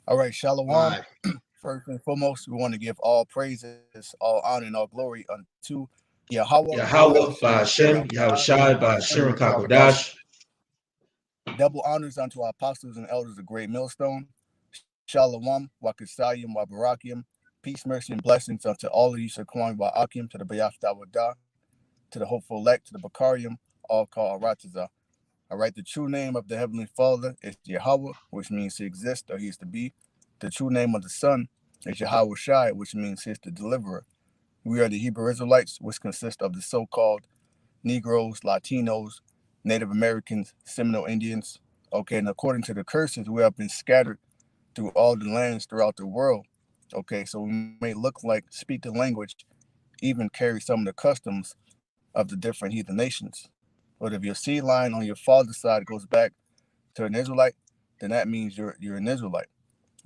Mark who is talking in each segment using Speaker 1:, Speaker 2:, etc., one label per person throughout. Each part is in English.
Speaker 1: All right,
Speaker 2: All
Speaker 1: Shalom.
Speaker 2: right.
Speaker 1: First and foremost, we want to give all praises, all honor, and all glory unto Yahweh,
Speaker 2: Yahweh
Speaker 1: Bahashim
Speaker 2: by
Speaker 1: Yahshua
Speaker 2: Hashem, Yahweh Shai by
Speaker 1: Hashem
Speaker 2: Hashem
Speaker 1: Barakash.
Speaker 2: Kakodash.
Speaker 1: Double honors unto our apostles and elders of Great Millstone. Shalom, Wakasayim, Wabarakim. Peace, mercy, and blessings unto all of you, Shaquan Wa'akim, to the Bayaftawadah, to the hopeful elect, to the Bakarium, all called Arataza. All right, the true name of the Heavenly Father is Yahweh, which means he exists or he is to be. The true name of the Son is Yahweh Shai, which means he is the deliverer. We are the Hebrew Israelites, which consist of the so-called Negroes, Latinos, Native Americans, Seminole Indians. Okay, and according to the curses, we have been scattered through all the lands throughout the world. Okay, so we may look like, speak the language, even carry some of the customs of the different heathen nations. But if your seed line on your father's side goes back to an Israelite, then that means you're an Israelite.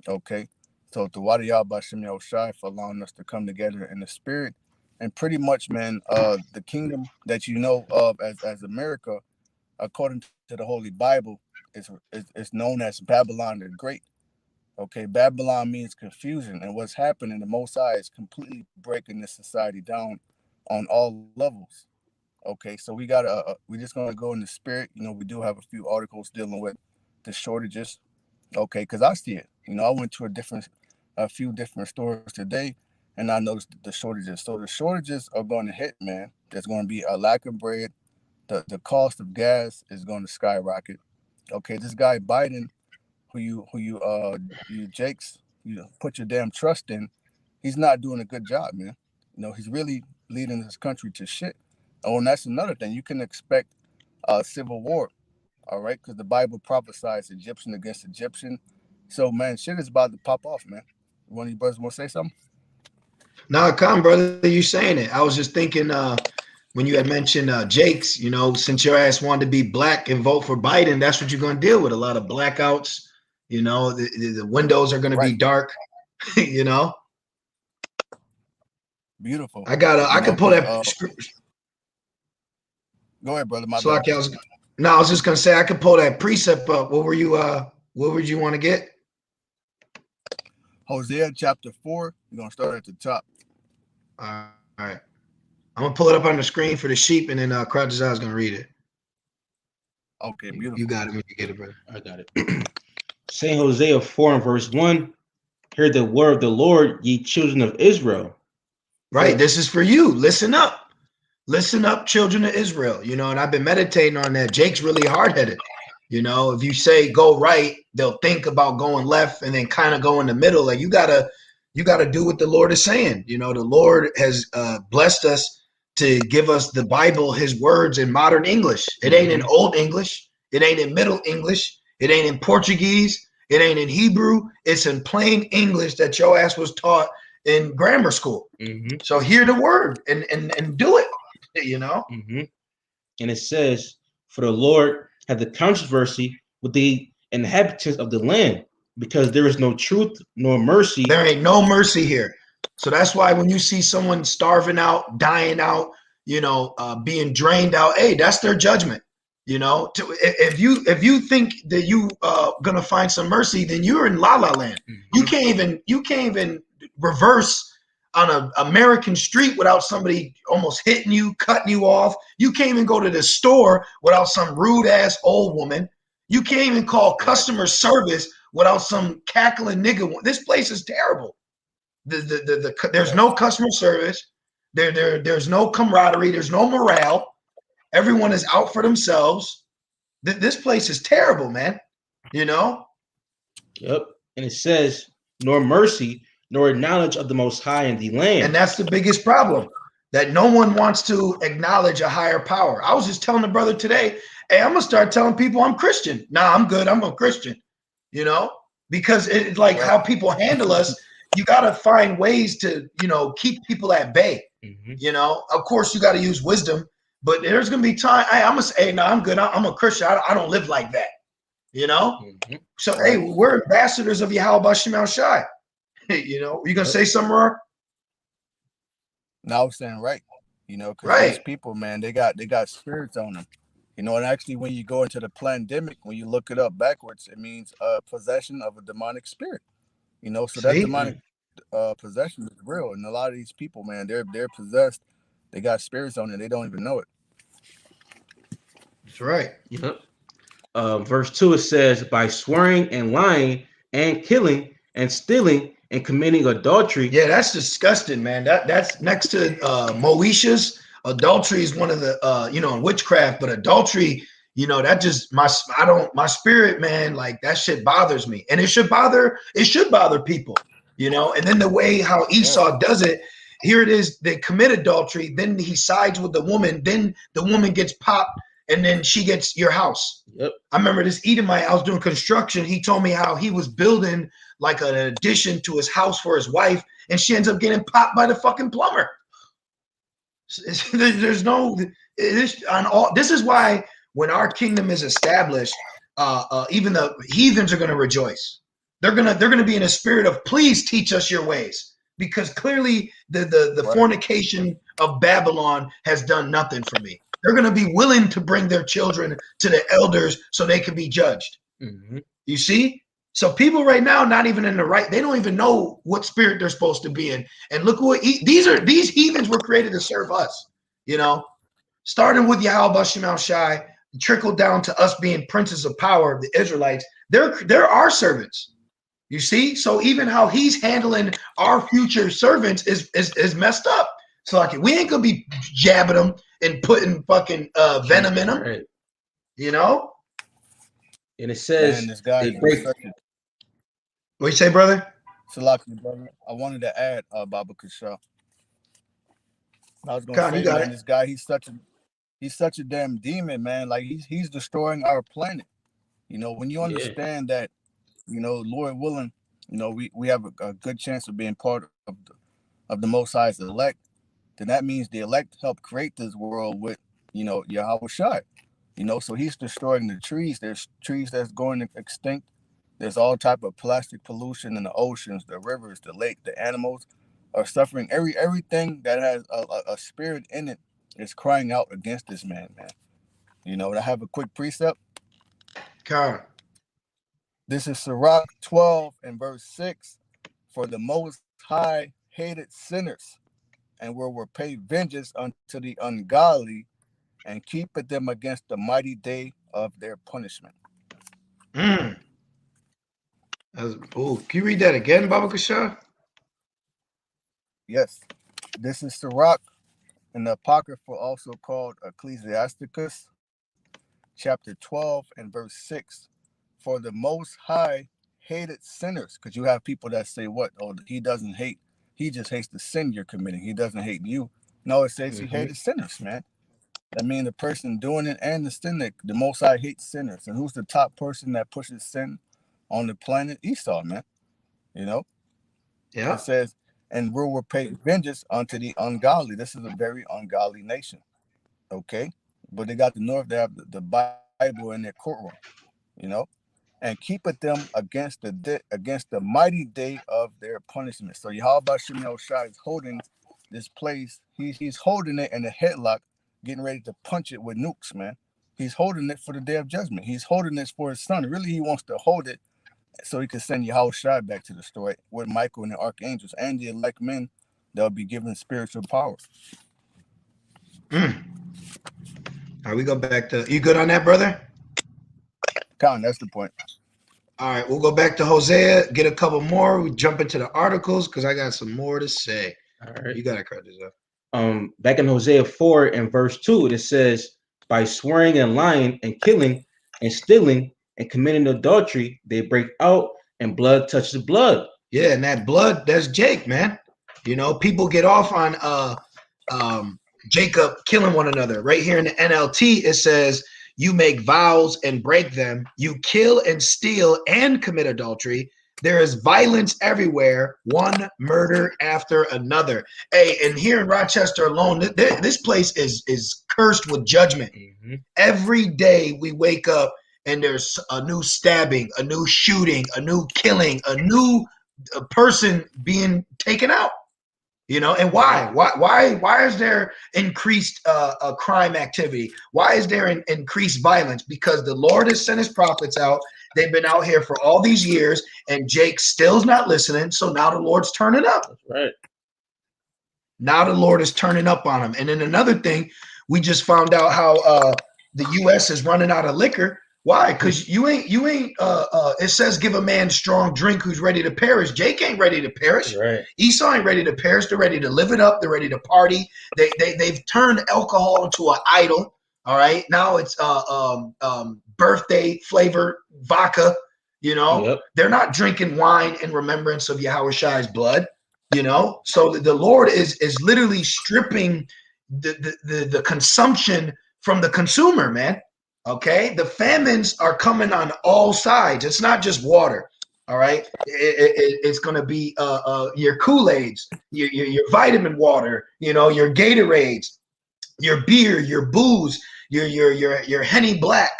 Speaker 1: Okay, so to Wadiyah Bashem Yahushai for allowing us to come together in the spirit, and pretty much, man, the kingdom that you know of as America, according to the Holy Bible, is known as Babylon the Great. Okay, Babylon means confusion, and what's happening, the Most High is completely breaking this society down on all levels. Okay, so we just gonna go in the spirit. You know, we do have a few articles dealing with the shortages. Okay, because I see it. You know, I went to a few different stores today, and I noticed the shortages. So the shortages are going to hit, man. There's going to be a lack of bread. The cost of gas is going to skyrocket. Okay, this guy Biden, you Jakes, you put your damn trust in, he's not doing a good job, man. You know, he's really leading this country to shit. Oh, and that's another thing. You can expect a civil war, all right? Because the Bible prophesies Egyptian against Egyptian. So, man, shit is about to pop off, man. One of you brothers want to say something?
Speaker 2: Nah, come, brother, you saying it. I was just thinking when you had mentioned Jake's, since your ass wanted to be black and vote for Biden, that's what you're going to deal with. A lot of blackouts. The windows are going to be
Speaker 1: Right.
Speaker 2: dark. you know,
Speaker 1: Beautiful.
Speaker 2: I could pull
Speaker 1: Because
Speaker 2: that.
Speaker 1: go ahead, brother. My
Speaker 2: So
Speaker 1: bad.
Speaker 2: like I was just going to say, I could pull that precept up. What would you want to get?
Speaker 1: Hosea chapter 4. We're going to start at the top.
Speaker 2: All right. I'm going to pull it up on the screen for the sheep, and then Kratos is going to read it.
Speaker 1: Okay,
Speaker 2: You
Speaker 1: beautiful.
Speaker 2: got it when you get it, brother.
Speaker 3: I got it. Saint Hosea 4 and verse 1. Hear the word of the Lord, ye children of Israel.
Speaker 2: Right. This is for you. Listen up. Listen up, children of Israel. And I've been meditating on that. Jake's really hard-headed. If you say go right, they'll think about going left and then kind of go in the middle. Like you gotta do what the Lord is saying. The Lord has blessed us to give us the Bible, his words in modern English. It ain't in old English. It ain't in middle English. It ain't in Portuguese. It ain't in Hebrew. It's in plain English that your ass was taught in grammar school. So hear the word and do it.
Speaker 3: And it says, for the Lord had the controversy with the inhabitants of the land, because there is no truth nor mercy.
Speaker 2: There ain't no mercy here. So that's why when you see someone starving out, dying out, being drained out, hey, that's their judgment. If you think that you gonna find some mercy, then you're in la la land. You can't even reverse on an American street without somebody almost hitting you, cutting you off. You can't even go to the store without some rude ass old woman. You can't even call customer service without some cackling nigga. This place is terrible. There's no customer service. There's no camaraderie. There's no morale. Everyone is out for themselves. This place is terrible, man.
Speaker 3: Yep. And it says, nor mercy, nor knowledge of the Most High in the land.
Speaker 2: And that's the biggest problem, that no one wants to acknowledge a higher power. I was just telling the brother today, hey, I'm going to start telling people I'm Christian. Nah, I'm good. I'm a Christian, because it's like how people handle us. You got to find ways to, keep people at bay. Of course, you got to use wisdom, but there's going to be time. Hey, I'm going to say, hey, no, I'm good. I'm a Christian. I don't live like that, So, hey, we're ambassadors of Yahweh Shema Shai. You going to say something, Roar?
Speaker 1: No, I was saying right. Because these people, man, they got spirits on them. And actually, when you go into the pandemic, when you look it up backwards, it means possession of a demonic spirit. You know, so that
Speaker 2: See?
Speaker 1: demonic possession is real, and a lot of these people, man, they're possessed. They got spirits on it. They don't even know it.
Speaker 2: That's right.
Speaker 3: Yep. Verse 2, it says, by swearing and lying and killing and stealing and committing adultery.
Speaker 2: Yeah, that's disgusting, man. That's next to Moesha's. Adultery is one of the witchcraft, but adultery, that just my spirit, man, like that shit bothers me. And it should bother people, and then the way how Esau does it, here it is, they commit adultery, then he sides with the woman, then the woman gets popped, and then she gets your house.
Speaker 3: Yep.
Speaker 2: I remember this Edomite, I was doing construction. He told me how he was building like an addition to his house for his wife, and she ends up getting popped by the fucking plumber. There's no this on all. This is why when our kingdom is established, even the heathens are going to rejoice. They're gonna be in a spirit of please teach us your ways, because clearly the fornication of Babylon has done nothing for me. They're going to be willing to bring their children to the elders so they can be judged.
Speaker 3: Mm-hmm.
Speaker 2: You see? So people right now, not even in the right, they don't even know what spirit they're supposed to be in. And look what these heathens were created to serve us, starting with Yahweh Shemal Shai, trickled down to us being princes of power, the Israelites. They're our servants. You see? So even how he's handling our future servants is messed up. So like we ain't gonna be jabbing them and putting fucking venom in them,
Speaker 3: Right.
Speaker 2: And
Speaker 3: it says,
Speaker 1: man, this guy
Speaker 3: they break.
Speaker 2: What you say, brother?
Speaker 1: Salaki, brother. I wanted to add Baba Kasha. I was gonna
Speaker 2: God,
Speaker 1: say,
Speaker 2: you got
Speaker 1: man,
Speaker 2: it.
Speaker 1: this guy, he's such a damn demon, man. Like he's destroying our planet. When you understand that, Lord willing, we have a good chance of being part of the Most High's elect. Then that means the elect helped create this world with, Yahweh Shai. So he's destroying the trees. There's trees that's going extinct. There's all type of plastic pollution in the oceans, the rivers, the lake. The animals are suffering. Everything that has a spirit in it is crying out against this man. I have a quick precept.
Speaker 2: God.
Speaker 1: This is Sirach 12 and verse 6. For the Most High hated sinners, and will repay vengeance unto the ungodly, and keepeth them against the mighty day of their punishment.
Speaker 2: Can you read that again, Baba Kasha?
Speaker 1: Yes. This is Sirach in the Apocrypha, also called Ecclesiasticus, chapter 12 and verse 6. For the Most High hated sinners, because you have people that say, what? Oh, he doesn't hate. He just hates the sin you're committing. He doesn't hate you. No, it says he hated sinners, man. That means the person doing it and the sin, that the Most High hates sinners. And who's the top person that pushes sin on the planet? Esau, man.
Speaker 2: Yeah.
Speaker 1: It says, and will repay vengeance unto the ungodly. This is a very ungodly nation. Okay? But they got the North, they have the Bible in their courtroom, and keepeth them against the mighty day of their punishment. So Yahweh Shemel Shai is holding this place. He's holding it in a headlock, getting ready to punch it with nukes, man. He's holding it for the day of judgment. He's holding this for his son. Really, he wants to hold it so he can send Yahweh Shai back to the story with Michael and the archangels and the elect men that will be given spiritual power.
Speaker 2: All right, we go back to, you good on that, brother?
Speaker 1: Con, that's the point.
Speaker 2: All right, we'll go back to Hosea, get a couple more. We jump into the articles because I got some more to say.
Speaker 3: All right.
Speaker 2: You got to cut this up.
Speaker 3: Back in Hosea 4 and verse 2, it says, by swearing and lying and killing and stealing and committing adultery, they break out and blood touches blood.
Speaker 2: Yeah, and that blood, that's Jake, man. People get off on Jacob killing one another. Right here in the NLT, it says, you make vows and break them. You kill and steal and commit adultery. There is violence everywhere, one murder after another. Hey, and here in Rochester alone, this place is cursed with judgment. Mm-hmm. Every day we wake up and there's a new stabbing, a new shooting, a new killing, a new person being taken out. And why? Why is there increased crime activity? Why is there increased violence? Because the Lord has sent his prophets out They've been out here for all these years, and Jake still's not listening. So now the Lord's turning up.
Speaker 3: That's right.
Speaker 2: Now the Lord is turning up on him. And then another thing, we just found out how the U.S. is running out of liquor. Why? Because you ain't. It says give a man strong drink who's ready to perish. Jake ain't ready to perish.
Speaker 3: Right.
Speaker 2: Esau ain't ready to perish. They're ready to live it up. They're ready to party. They've turned alcohol into an idol. All right. Now it's birthday flavor vodka. You know,
Speaker 3: Yep.
Speaker 2: they're not drinking wine in remembrance of Yahushai's blood. You know, so the Lord is literally stripping the consumption from the consumer, man. Okay, the famines are coming on all sides. It's not just water. All right, it's going to be your Kool-Aids, your vitamin water, you know, your Gatorades, your beer, your booze, your Henny Black.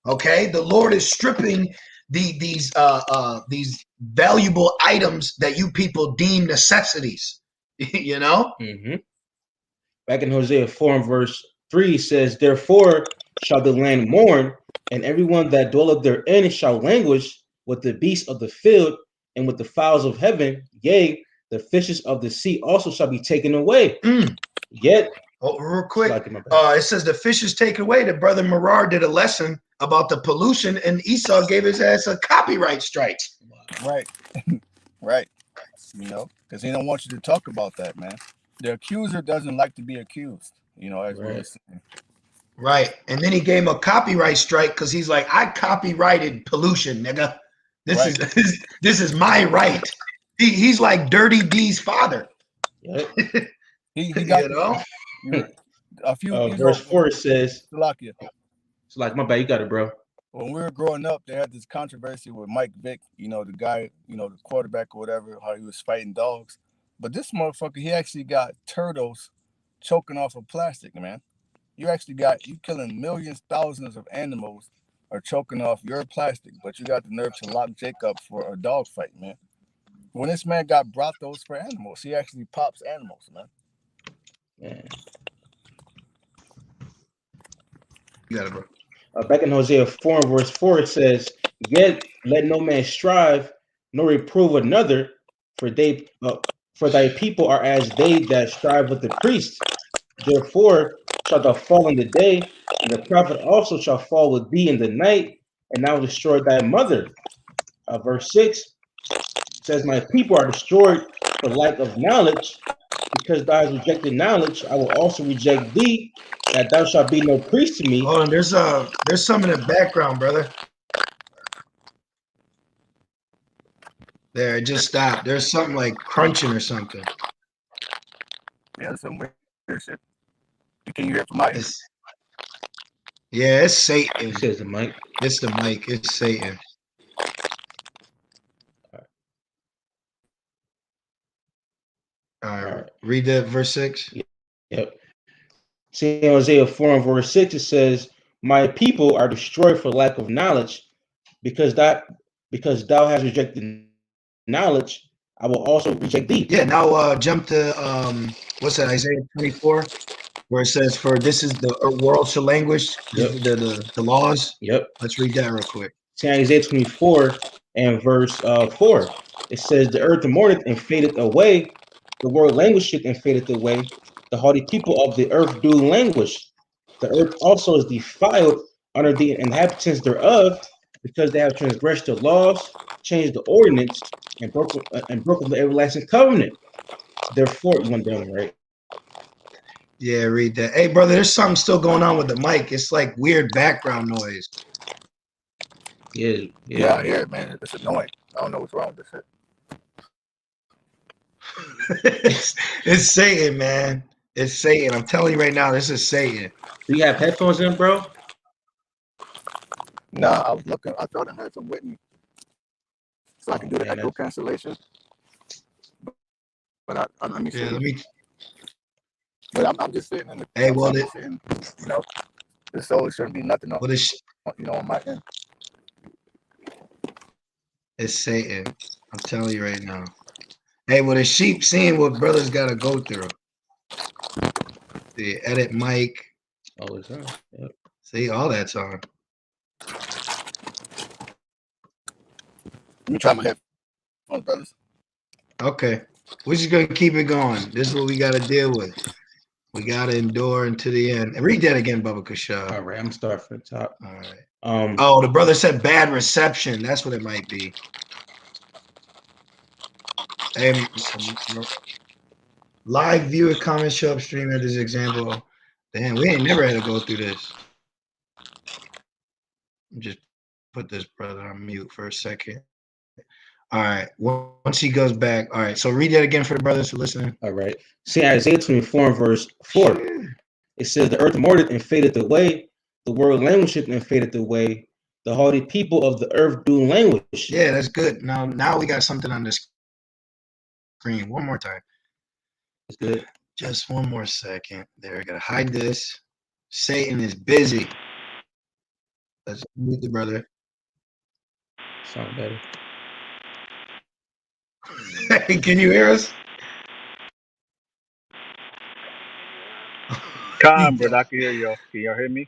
Speaker 2: Okay, the Lord is stripping these valuable items that you people deem necessities. You know.
Speaker 3: Mm-hmm. Back in Hosea 4 and verse 3 says, therefore shall the land mourn, and everyone that dwelleth therein shall languish with the beasts of the field and with the fowls of heaven. Yea, the fishes of the sea also shall be taken away. Yet,
Speaker 2: real quick, it says the fish is taken away. The brother Marar did a lesson about the pollution, and Esau gave his ass a copyright strike.
Speaker 1: Right. Right. You know, because he don't want you to talk about that, man. The accuser doesn't like to be accused, you know, as we were saying.
Speaker 2: Right. And then he gave him a copyright strike because he's like, I copyrighted pollution, nigga. This is my right. He's like Dirty D's father.
Speaker 3: Yep.
Speaker 1: he got,
Speaker 2: you know,
Speaker 1: a few
Speaker 3: verse 4 says,
Speaker 1: it's
Speaker 3: like, my bad, you got it, bro.
Speaker 1: When we were growing up, they had this controversy with Mike Vick, you know, the guy, you know, the quarterback or whatever, how he was fighting dogs. But this motherfucker, he actually got turtles choking off of plastic, man. You killing millions, thousands of animals are choking off your plastic, but you got the nerve to lock Jake up for a dog fight, man. When this man got brothels for animals, he actually pops animals, man.
Speaker 3: Man.
Speaker 2: You got it, bro.
Speaker 3: Back in Hosea 4 and verse 4, it says, yet let no man strive, nor reprove another, for thy people are as they that strive with the priest. Therefore shalt thou fall in the day, and the prophet also shall fall with thee in the night, and I will destroy thy mother. Verse 6 says, my people are destroyed for lack of knowledge. Because thou hast rejected knowledge, I will also reject thee, that thou shalt be no priest to me.
Speaker 2: Hold on, there's some in the background, brother. There, it just stopped. There's something like crunching or something.
Speaker 1: Yeah, some weird shit. Can you hear from my end?
Speaker 2: Yeah, it's Satan.
Speaker 3: It says the mic.
Speaker 2: It's the mic. It's Satan. All right. Read that verse 6.
Speaker 3: Yep. See in Hosea 4 and verse 6, it says, my people are destroyed for lack of knowledge, because thou hast rejected knowledge, I will also reject thee.
Speaker 2: Yeah, now jump to what's that, Isaiah 24, where it says, for this is the world shall languish, the laws.
Speaker 3: Yep.
Speaker 2: Let's read that real quick.
Speaker 3: See Isaiah 24 and verse 4. It says, the earth mourneth and fadeth away, the world languisheth and fadeth away, the haughty people of the earth do languish. The earth also is defiled under the inhabitants thereof, because they have transgressed the laws, changed the ordinance, and broken the everlasting covenant. Therefore, you went down, right?
Speaker 2: Yeah, read that. Hey, brother, there's something still going on with the mic. It's like weird background noise.
Speaker 3: Yeah,
Speaker 1: I hear it, man. It's annoying. I don't know what's wrong with
Speaker 2: this shit. It's Satan, man. It's Satan. I'm telling you right now, this is Satan.
Speaker 3: Do you have headphones in, bro?
Speaker 1: Nah, I was looking. I thought I had some with me, so I can do the echo cancellation. But let me see.
Speaker 2: Yeah, let me.
Speaker 1: But I'm just sitting in the.
Speaker 2: Hey, well,
Speaker 1: you know, so it shouldn't be nothing on, you know, on my end.
Speaker 2: It's Satan. I'm telling you right now. Hey, well, the sheep seeing what brothers got to go through. The edit mic.
Speaker 3: Oh, it's on. Yep.
Speaker 2: See, all that's on.
Speaker 1: Let me try my headphones, brothers.
Speaker 2: Okay. We're just going to keep it going. This is what we got to deal with. We got to endure until the end. And read that again, Baba Kashaw.
Speaker 3: All right, I'm starting from the top.
Speaker 2: All right.
Speaker 3: Oh,
Speaker 2: the brother said bad reception. That's what it might be. Hey, live viewer comments show upstream at this example. Damn, we ain't never had to go through this. Just put this brother on mute for a second. All right. Once he goes back. All right. So read that again for the brothers who are listening.
Speaker 3: All right. See Isaiah 24 and verse 4. It says, the earth mourned and faded away. The world languisheth and faded away. The haughty people of the earth do languish.
Speaker 2: Yeah, that's good. Now we got something on the screen. One more time.
Speaker 3: It's good.
Speaker 2: Just one more second. There, I gotta hide this. Satan is busy. Let's meet the brother.
Speaker 3: Sound better.
Speaker 2: Can you hear us?
Speaker 1: Come, brother, I can hear y'all. Can y'all hear me?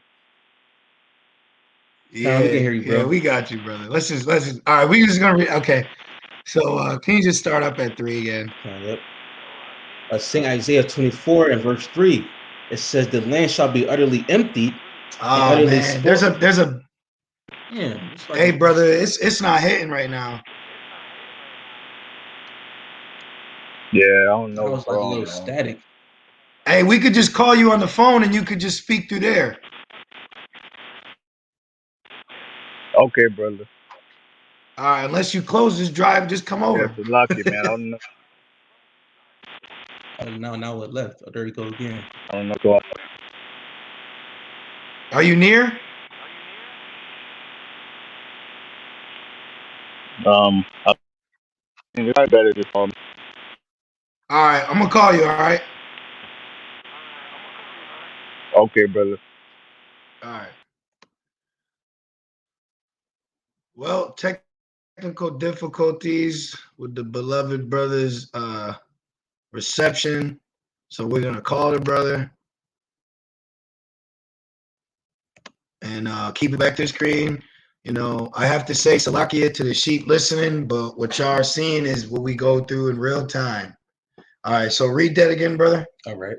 Speaker 2: Yeah,
Speaker 3: we can hear you, bro.
Speaker 2: Yeah, we got you, brother. Let's just. All right, we just gonna read. Okay, so can you just start up at 3 again?
Speaker 3: Yep. Sing Isaiah 24 and verse 3. It says, the land shall be utterly emptied.
Speaker 2: Oh man, there's a.
Speaker 3: Yeah. Like
Speaker 2: hey, brother, it's not hitting right now.
Speaker 1: Yeah, I don't know.
Speaker 3: That was like a little static.
Speaker 2: Hey, we could just call you on the phone and you could just speak through there.
Speaker 1: Okay, brother.
Speaker 2: All right, unless you close this drive, just come over.
Speaker 1: Yeah, it's lucky, man. I don't know.
Speaker 3: Now it left. Oh, there you go again.
Speaker 1: I don't know.
Speaker 2: Are you near?
Speaker 1: I think I better just call me.
Speaker 2: All right, I'm gonna call you. All right.
Speaker 1: Okay, brother.
Speaker 2: All right. Well, technical difficulties with the beloved brother's reception. So we're gonna call the brother and keep it back to the screen. You know, I have to say Salakia to the sheep listening, but what y'all are seeing is what we go through in real time. All right, so read that again, brother.
Speaker 3: All right.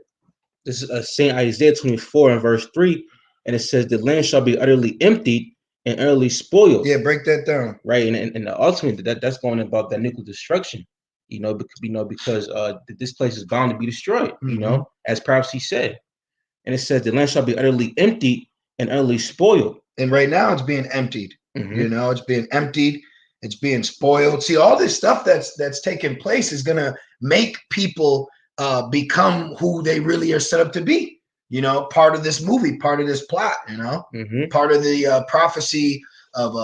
Speaker 3: This is St. Isaiah 24 and verse 3, and it says, the land shall be utterly emptied and utterly spoiled.
Speaker 2: Yeah, break that down.
Speaker 3: Right, and the ultimate that's going about that nuclear destruction. Because this place is bound to be destroyed.
Speaker 2: Mhm.
Speaker 3: As prophecy said, and it says, the land shall be utterly emptied and utterly spoiled.
Speaker 2: And right now it's being emptied.
Speaker 3: Mhm.
Speaker 2: You know, it's being emptied. It's being spoiled. See, all this stuff that's taking place is gonna make people become who they really are set up to be. You know, part of this movie, part of this plot. You know,
Speaker 3: Mhm.
Speaker 2: part of the prophecy of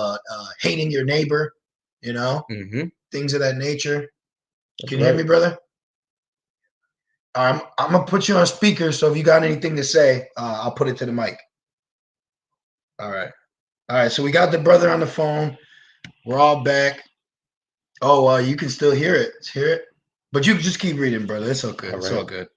Speaker 2: hating your neighbor. You know,
Speaker 3: Mhm.
Speaker 2: things of that nature.
Speaker 3: That's
Speaker 2: Can you hear me, brother? I'm gonna put you on speaker, so if you got anything to say, I'll put it to the mic. All right. All right, so we got the brother on the phone. We're all back. Oh, you can still hear it. Hear it, but you can just keep reading, brother. It's okay. It's all good.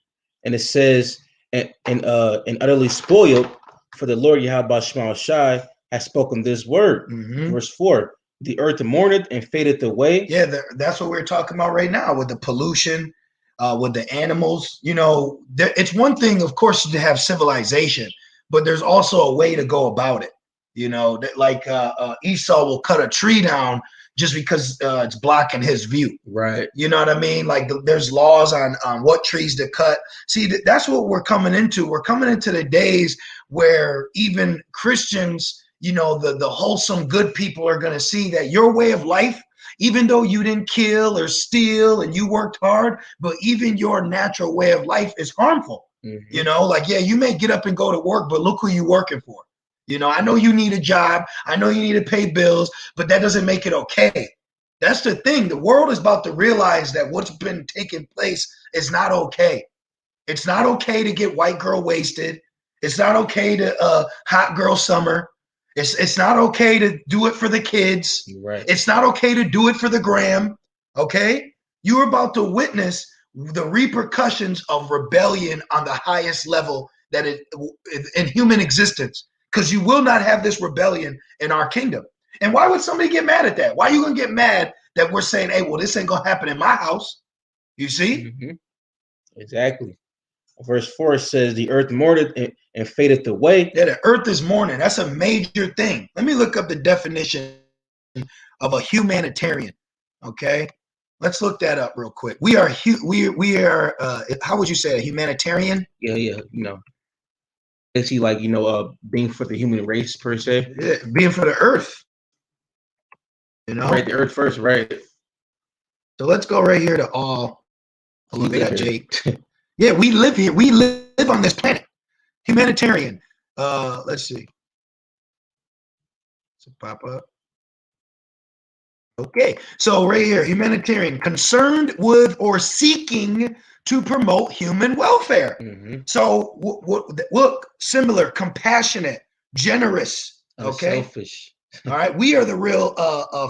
Speaker 3: And it says, and utterly spoiled, for the Lord Yahweh Shema Shai has spoken this word.
Speaker 2: Mhm.
Speaker 3: Verse 4: the earth mourneth and fadeth away.
Speaker 2: Yeah, that's what we're talking about right now with the pollution, with the animals. You know, it's one thing, of course, to have civilization, but there's also a way to go about it. You know, that like Esau will cut a tree down just because it's blocking his view.
Speaker 3: Right.
Speaker 2: You know what I mean? Like there's laws on what trees to cut. See, that's what we're coming into. We're coming into the days where even Christians, you know, the wholesome good people are going to see that your way of life, even though you didn't kill or steal and you worked hard, but even your natural way of life is harmful. Mm-hmm. You know, like, yeah, you may get up and go to work, but look who you're working for. You know, I know you need a job. I know you need to pay bills, but that doesn't make it okay. That's the thing. The world is about to realize that what's been taking place is not okay. It's not okay to get white girl wasted. It's not okay to hot girl summer. It's not okay to do it for the kids. Right. It's not okay to do it for the gram. Okay? You're about to witness the repercussions of rebellion on the highest level that in human existence. Because you will not have this rebellion in our kingdom. And why would somebody get mad at that? Why are you going to get mad that we're saying, hey, well, this ain't gonna happen in my house. You see?
Speaker 3: Mm-hmm. Exactly. Verse 4 says, the earth mourned and fadeth away.
Speaker 2: Yeah, the earth is mourning. That's a major thing. Let me look up the definition of a humanitarian. Okay, let's look that up real quick. We are how would you say a humanitarian?
Speaker 3: Yeah, you know, is he like, being for the human race per se?
Speaker 2: Yeah, being for the earth. You know,
Speaker 3: Right, the earth first, right?
Speaker 2: So let's go right here to all.
Speaker 3: We
Speaker 2: Look at
Speaker 3: live
Speaker 2: that,
Speaker 3: here.
Speaker 2: Jake. Yeah, we live here. We live on this planet. Humanitarian. Let's see. So pop up. Okay, so right here, humanitarian, concerned with or seeking to promote human welfare.
Speaker 3: Mm-hmm.
Speaker 2: So look, similar, compassionate, generous, okay?
Speaker 3: Unselfish.
Speaker 2: All right, we are the real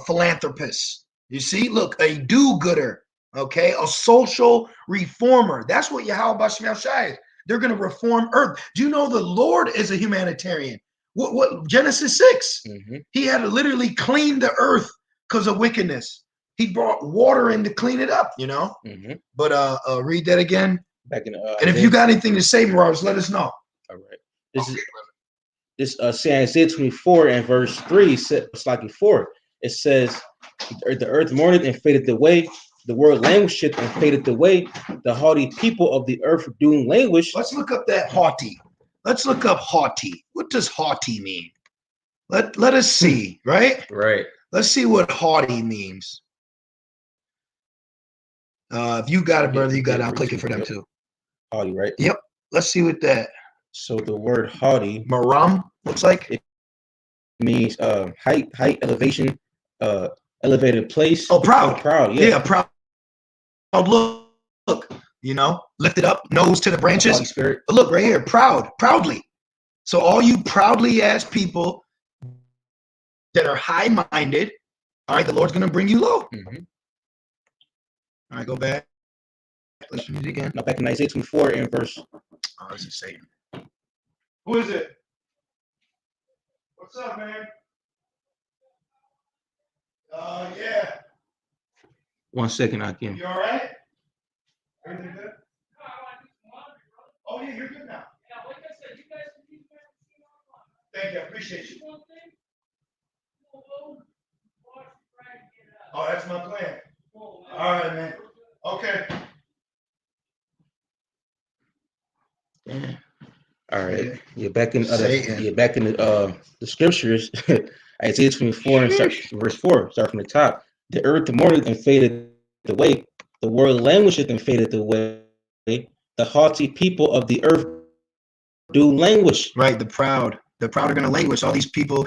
Speaker 2: philanthropists. You see, look, a do-gooder, okay? A social reformer. That's what Yahweh Shemel Shai is. They're going to reform earth. Do you know the Lord is a humanitarian? What Genesis 6?
Speaker 3: Mm-hmm.
Speaker 2: He had to literally clean the earth because of wickedness. He brought water in to clean it up, you know?
Speaker 3: Mm-hmm.
Speaker 2: But read that again.
Speaker 3: Back in
Speaker 2: And if you got anything to say, Morales, let us know.
Speaker 3: All right. This Isaiah 24 and verse 3, it's like 4. It says, the earth mourneth and fadeth away, the world languisheth and fadeth away, the haughty people of the earth do languish.
Speaker 2: Let's look up that haughty. Let's look up haughty. What does haughty mean? Let us see, right?
Speaker 3: Right.
Speaker 2: Let's see what haughty means. If you got it, brother, you got it. I'm clicking for them too.
Speaker 3: Haughty, right?
Speaker 2: Yep. Let's see what that.
Speaker 3: So the word haughty,
Speaker 2: Maram, looks like
Speaker 3: it means height, elevation, elevated place.
Speaker 2: Oh, proud.
Speaker 3: Proud,
Speaker 2: yeah. Proud. Look, you know, lifted up, nose to the branches.
Speaker 3: Holy Spirit.
Speaker 2: But look right here, proudly. So all you proudly ass people that are high-minded, all right, the Lord's going to bring you low.
Speaker 3: Mm-hmm.
Speaker 2: All right, go back. Let's read it again.
Speaker 3: Now back in Isaiah 24 and verse.
Speaker 2: Oh, this is Satan. Who is it? What's up, man? Yeah.
Speaker 3: 1 second, I can.
Speaker 2: You all right? Everything good? Oh, yeah, you're good now.
Speaker 4: Yeah, like I said, you guys can keep that.
Speaker 2: Thank you. I appreciate you.
Speaker 4: One thing, we'll go wash the rag and get it out.
Speaker 2: Oh, that's my plan.
Speaker 4: Well,
Speaker 2: All right, man. Okay.
Speaker 3: Yeah. All right.
Speaker 2: Yeah.
Speaker 3: You're back in
Speaker 2: Satan.
Speaker 3: you're back in the scriptures. Isaiah 24 and verse 4. Start from the top. The earth mourneth and fadeth away. The world languisheth and fadeth away. The haughty people of the earth do languish.
Speaker 2: Right, the proud are going to languish. All these people,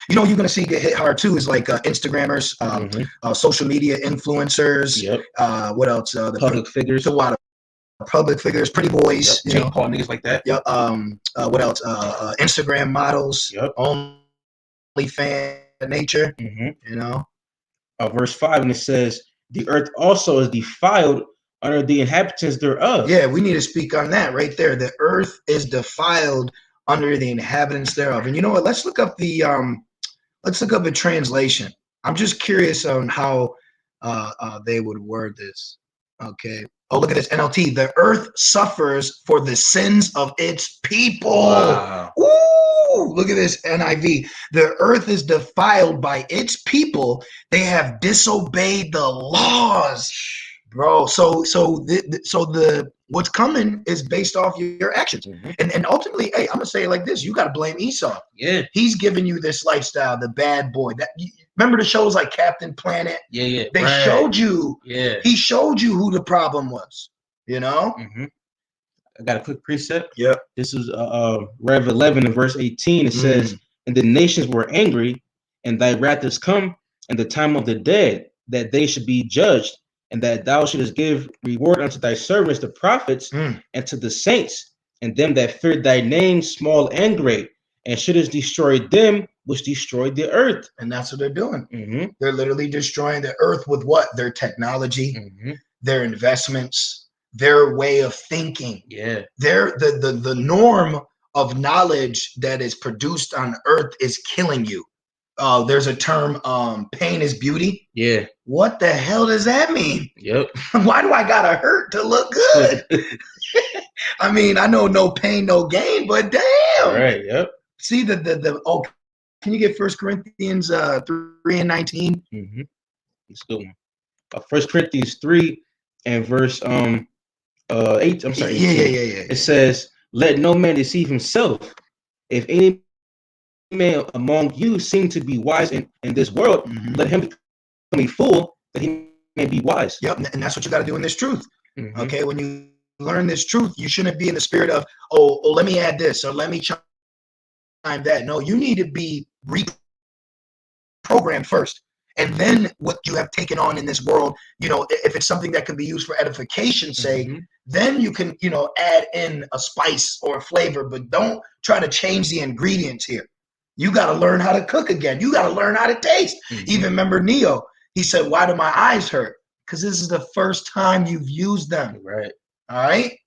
Speaker 2: you know, you're going to see get hit hard too is like Instagrammers, social media influencers.
Speaker 3: Yep.
Speaker 2: What else? The
Speaker 3: Public figures.
Speaker 2: A lot of public figures, pretty boys.
Speaker 3: Yep.
Speaker 2: You know,
Speaker 3: call niggas like that.
Speaker 2: Yep. What else? Instagram models.
Speaker 3: Yep.
Speaker 2: Only fan nature.
Speaker 3: Mm-hmm.
Speaker 2: You know.
Speaker 3: Verse 5, and it says, the earth also is defiled under the inhabitants thereof.
Speaker 2: Yeah, we need to speak on that right there. The earth is defiled under the inhabitants thereof. And you know what? Let's look up a translation. I'm just curious on how they would word this. Okay. Oh, look at this NLT. The earth suffers for the sins of its people.
Speaker 3: Wow.
Speaker 2: Ooh, look at this NIV. The earth is defiled by its people. They have disobeyed the laws, bro. So what's coming is based off your actions. And ultimately, hey, I'm gonna say it like this: you got to blame Esau.
Speaker 3: Yeah.
Speaker 2: He's giving you this lifestyle, the bad boy. Remember the shows like Captain Planet?
Speaker 3: Yeah.
Speaker 2: They showed you.
Speaker 3: Yeah.
Speaker 2: He showed you who the problem was. You know.
Speaker 3: I got a quick precept.
Speaker 2: Yep.
Speaker 3: This is Rev 11 and verse 18. It says, and the nations were angry, and thy wrath is come, and the time of the dead, that they should be judged, and that thou shouldest give reward unto thy servants, the prophets, and to the saints, and them that feared thy name, small and great, and shouldest destroy them which destroyed the earth.
Speaker 2: And that's what they're doing. They're literally destroying the earth with what? Their technology, their investments, their way of thinking.
Speaker 3: Yeah.
Speaker 2: The norm of knowledge that is produced on earth is killing you. there's a term, pain is beauty.
Speaker 3: Yeah.
Speaker 2: What the hell does that mean?
Speaker 3: Yep.
Speaker 2: Why do I gotta hurt to look good? I mean, I know no pain, no gain, but damn.
Speaker 3: Right. Yep.
Speaker 2: See oh, can you get 1 Corinthians 3:19?
Speaker 3: Mm-hmm. It's a good one. 1 Corinthians 3 and verse 8. I'm sorry. 18.
Speaker 2: Yeah.
Speaker 3: It says, "Let no man deceive himself. If any man among you seem to be wise in this world, let him become a fool that he may be wise."
Speaker 2: Yep, and that's what you got to do in this truth.
Speaker 3: Mm-hmm.
Speaker 2: Okay, when you learn this truth, you shouldn't be in the spirit of, oh, let me add this or let me chime that. No, you need to be reprogrammed first. And then what you have taken on in this world, if it's something that can be used for edification's sake, then you can, add in a spice or a flavor, but don't try to change the ingredients here. You got to learn how to cook again. You got to learn how to taste. Even remember Neo, he said, why do my eyes hurt? Because this is the first time you've used them.
Speaker 3: Right.
Speaker 2: All right.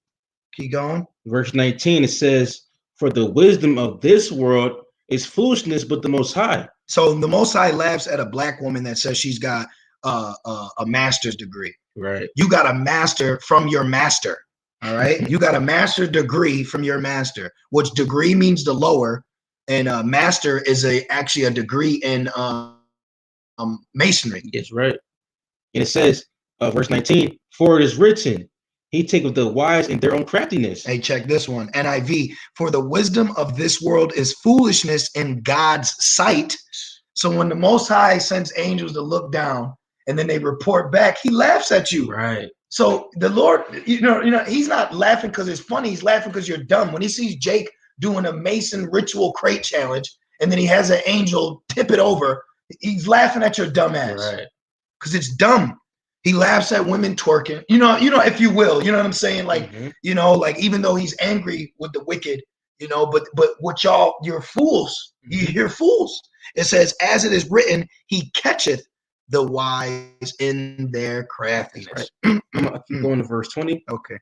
Speaker 2: Keep going.
Speaker 3: Verse 19, it says, "For the wisdom of this world is foolishness, but the Most High."
Speaker 2: So the Most High laughs at a black woman that says she's got a master's degree.
Speaker 3: Right.
Speaker 2: You got a master from your master. All right. You got a master's degree from your master, which degree means the lower, and master is actually a degree in masonry.
Speaker 3: Yes, right. And it says, verse 19, "For it is written, he taketh the wise in their own craftiness."
Speaker 2: Hey, check this one. NIV, "For the wisdom of this world is foolishness in God's sight." So when the Most High sends angels to look down and then they report back, he laughs at you.
Speaker 3: Right.
Speaker 2: So the Lord, he's not laughing because it's funny. He's laughing because you're dumb. When he sees Jake doing a Mason ritual crate challenge and then he has an angel tip it over, he's laughing at your dumb ass.
Speaker 3: Right.
Speaker 2: Because it's dumb. He laughs at women twerking, if you will, you know what I'm saying? Like, like even though he's angry with the wicked, but what you're fools. You're fools. It says, as it is written, he catcheth the wise in their craftiness.
Speaker 3: Right. I'm gonna keep going to verse 20.
Speaker 2: Okay.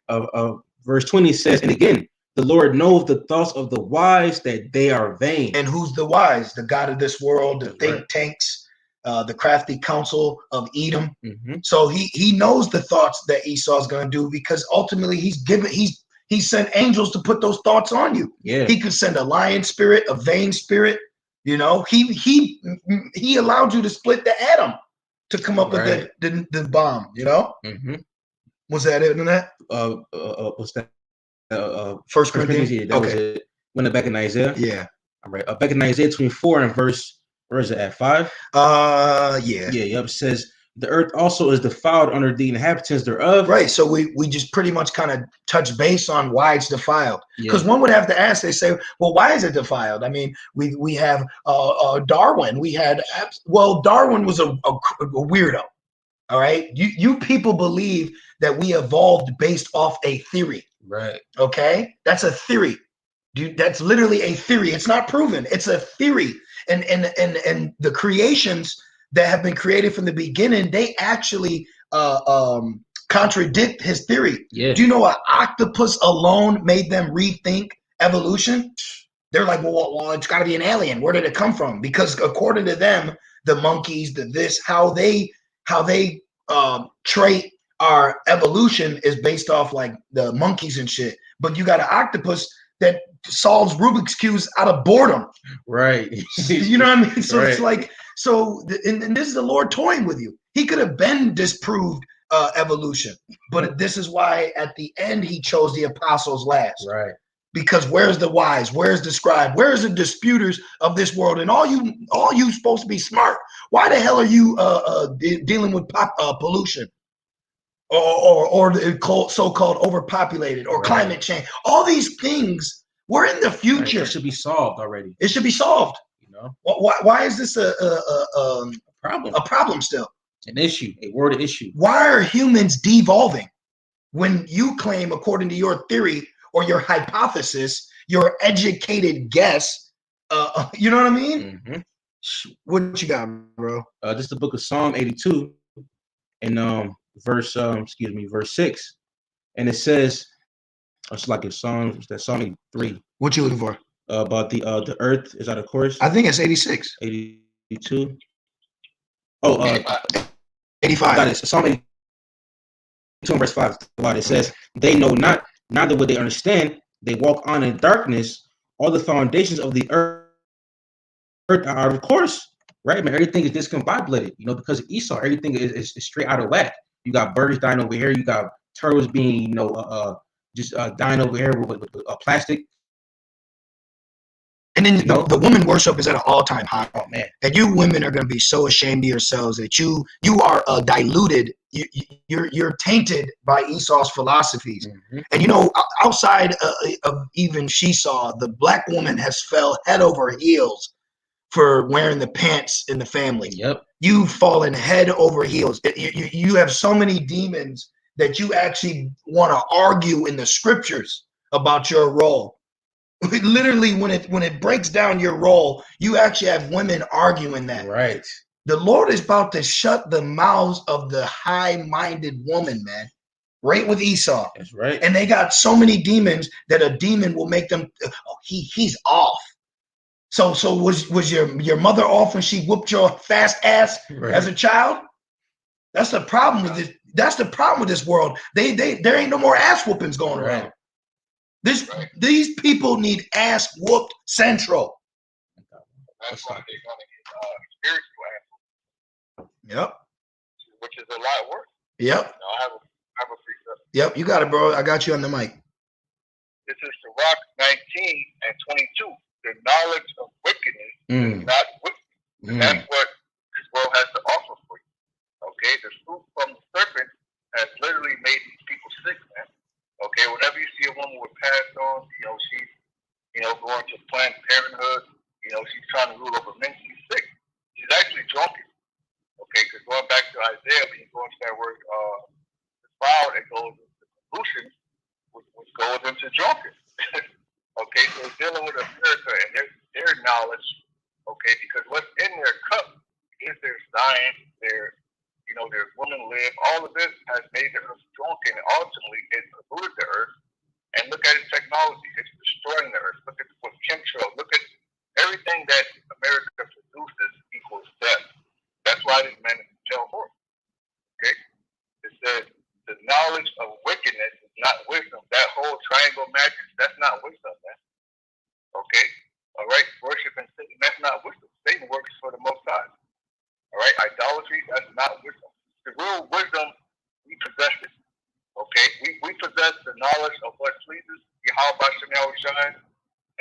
Speaker 3: Verse 20 says, "And again, the Lord knoweth the thoughts of the wise, that they are vain."
Speaker 2: And who's the wise? The God of this world, the think
Speaker 3: Right.
Speaker 2: tanks, the crafty counsel of Edom. So he knows the thoughts that Esau's going to do, because ultimately he sent angels to put those thoughts on you.
Speaker 3: Yeah.
Speaker 2: He could send a lion spirit, a vain spirit. He allowed you to split the atom to come up with the bomb. Was that it in that?
Speaker 3: What's that?
Speaker 2: 1 Corinthians.
Speaker 3: Yeah, that was it. Went back in Isaiah.
Speaker 2: Yeah.
Speaker 3: All right. Back in Isaiah 24 and verse, where is it at? 5?
Speaker 2: Yeah.
Speaker 3: Yep. It says, "The earth also is defiled under the inhabitants thereof."
Speaker 2: Right. So we just pretty much kind of touch base on why it's defiled. Because one would have to ask, they say, well, why is it defiled? I mean, we have Darwin. Darwin was a weirdo. All right. You people believe that we evolved based off a theory.
Speaker 3: Right.
Speaker 2: Okay. That's a theory. Dude, that's literally a theory. It's not proven. It's a theory. And the creations that have been created from the beginning, they actually contradict his theory.
Speaker 3: Yeah.
Speaker 2: Do you know an octopus alone made them rethink evolution? They're like, well, it's got to be an alien. Where did it come from? Because according to them, the monkeys, how they trait our evolution is based off like the monkeys and shit. But you got an octopus that solves Rubik's cubes out of boredom.
Speaker 3: Right.
Speaker 2: You know what I mean? So
Speaker 3: Right.
Speaker 2: it's like, and this is the Lord toying with you. He could have been disproved evolution, but this is why at the end he chose the apostles last.
Speaker 3: Right.
Speaker 2: Because where's the wise? Where's the scribe? Where's the disputers of this world? And all you supposed to be smart. Why the hell are you dealing with pollution? Or the so-called overpopulated or climate change? All these things, we're in the future.
Speaker 3: Right. It should be solved already.
Speaker 2: It should be solved. Why is this a
Speaker 3: problem?
Speaker 2: A problem still?
Speaker 3: An issue, a word issue.
Speaker 2: Why are humans devolving when you claim, according to your theory or your hypothesis, your educated guess? You know what I mean? What you got, bro?
Speaker 3: This is the book of Psalm 82, and verse 6, and it says, it's like a song. It's that Psalm 83.
Speaker 2: What you looking for?
Speaker 3: About the earth is out of course.
Speaker 2: I think it's 86.
Speaker 3: 86. 82. Oh,
Speaker 2: 85.
Speaker 3: got it. Psalm 82 verse 5. It says, "They know not, neither would they understand. They walk on in darkness. All the foundations of the earth are out of course." Right, man. Everything is discombobulated, because of Esau. Everything is straight out of whack. You got birds dying over here. You got turtles being, just dying over here with plastic.
Speaker 2: And then the woman worship is at an all-time high.
Speaker 3: Oh man!
Speaker 2: And you women are going to be so ashamed of yourselves that you are diluted. You're tainted by Esau's philosophies.
Speaker 3: Mm-hmm.
Speaker 2: And outside of even Esau, the black woman has fell head over heels for wearing the pants in the family.
Speaker 3: Yep.
Speaker 2: You've fallen head over heels. You have so many demons that you actually want to argue in the scriptures about your role. Literally, when it breaks down your role, you actually have women arguing that.
Speaker 3: Right.
Speaker 2: The Lord is about to shut the mouths of the high-minded woman, man. Right with Esau.
Speaker 3: That's right.
Speaker 2: And they got so many demons that a demon will make them. Oh, he's off. So was your mother off when she whooped your fast ass as a child? That's the problem with this. That's the problem with this world. There ain't no more ass whoopings going around. These people need ass whooped central.
Speaker 5: That's why they're gonna get spiritual ass.
Speaker 2: Yep.
Speaker 5: Which is a lot worse.
Speaker 2: Yep.
Speaker 5: I have a precept.
Speaker 2: Yep, you got it, bro. I got you on the mic.
Speaker 5: This is Sirach 19 and 22. The knowledge of wickedness is not wisdom. That's what this world has to offer for you. Okay, the fruit from the serpent has literally made these people sick, man. Okay, whenever you see a woman with passed on, she's, going to Planned Parenthood, she's trying to rule over men, she's sick. She's actually drunken. Okay, because going back to Isaiah, when you go into that word, defiled, it goes into pollution, which goes into drunken. Okay, so it's dealing with America and their knowledge, okay, because what's in their cup is their science, their women live, all of this has made the earth drunken, and ultimately it polluted the earth. And look at its technology, it's destroying the earth. Look at what chemtrail, look at everything that America produces equals death. That's why this man is tell forth. Okay? It says the knowledge of wickedness is not wisdom. That whole triangle magic, that's not wisdom, man. Okay? All right, worshiping Satan, that's not wisdom. Satan works for the Most High. All right, idolatry, that's not wisdom. The real wisdom, we possess it. Okay, we possess the knowledge of what pleases Yahweh Shai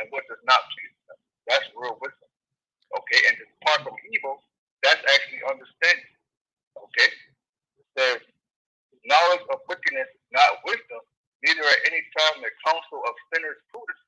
Speaker 5: and what does not please him. That's real wisdom. Okay, and to depart from evil, that's actually understanding. Okay, it says knowledge of wickedness is not wisdom, neither at any time the counsel of sinners prudence.